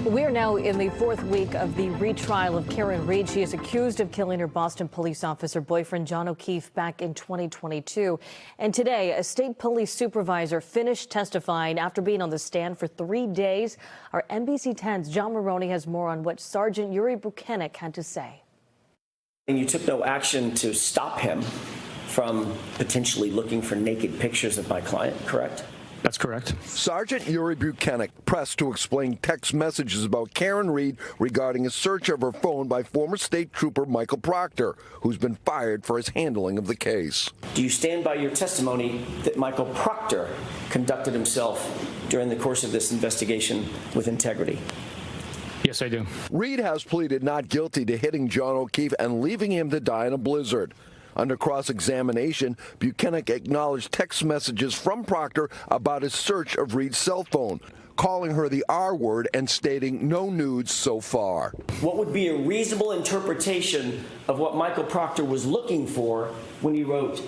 We are now in the fourth week of the retrial of Karen Reed. She is accused of killing her Boston police officer boyfriend John O'Keefe back in 2022. And today, a state police supervisor finished testifying after being on the stand for 3 days. Our NBC 10's John Maroney has more on what Sergeant Yuri Bukhenik had to say. And you took no action to stop him from potentially looking for naked pictures of my client, correct? That's correct. Sergeant Yuri Bukhenik pressed to explain text messages about Karen Reed regarding a search of her phone by former state trooper Michael Proctor, who's been fired for his handling of the case. Do you stand by your testimony that Michael Proctor conducted himself during the course of this investigation with integrity? Yes, I do. Reed has pleaded not guilty to hitting John O'Keefe and leaving him to die in a blizzard. Under cross-examination, Bukhenik acknowledged text messages from Proctor about his search of Reed's cell phone, calling her the R word and stating no nudes so far. What would be a reasonable interpretation of what Michael Proctor was looking for when he wrote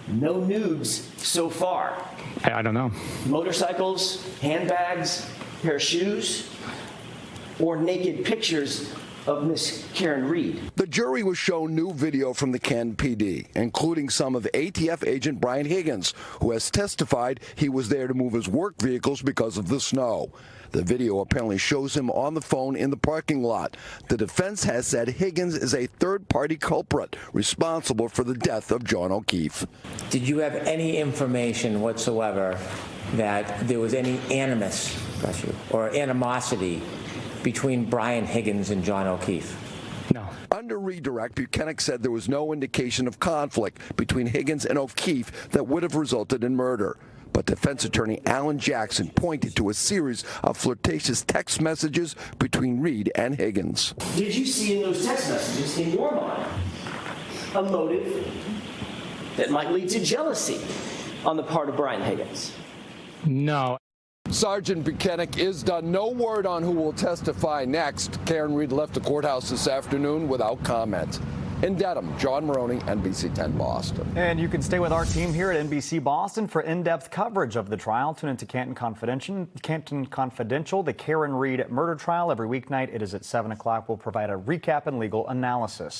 no nudes so far? I don't know. Motorcycles, handbags, pair of shoes, or naked pictures of Miss Karen Reed? The jury was shown new video from the Canton PD, including some of ATF agent Brian Higgins, who has testified he was there to move his work vehicles because of the snow. The video apparently shows him on the phone in the parking lot. The defense has said Higgins is a third-party culprit responsible for the death of John O'Keefe. Did you have any information whatsoever that there was any animus, or animosity between Brian Higgins and John O'Keefe? No. Under redirect, Bukhenik said there was no indication of conflict between Higgins and O'Keefe that would have resulted in murder. But defense attorney Alan Jackson pointed to a series of flirtatious text messages between Reed and Higgins. Did you see in those text messages, in your mind, a motive that might lead to jealousy on the part of Brian Higgins? No. Sergeant Bukhenik is done. No word on who will testify next. Karen Reed left the courthouse this afternoon without comment. In Dedham, John Maroney, NBC 10 Boston. And you can stay with our team here at NBC Boston for in-depth coverage of the trial. Tune into Canton Confidential, the Karen Reed murder trial. Every weeknight, it is at 7 o'clock. We'll provide a recap and legal analysis.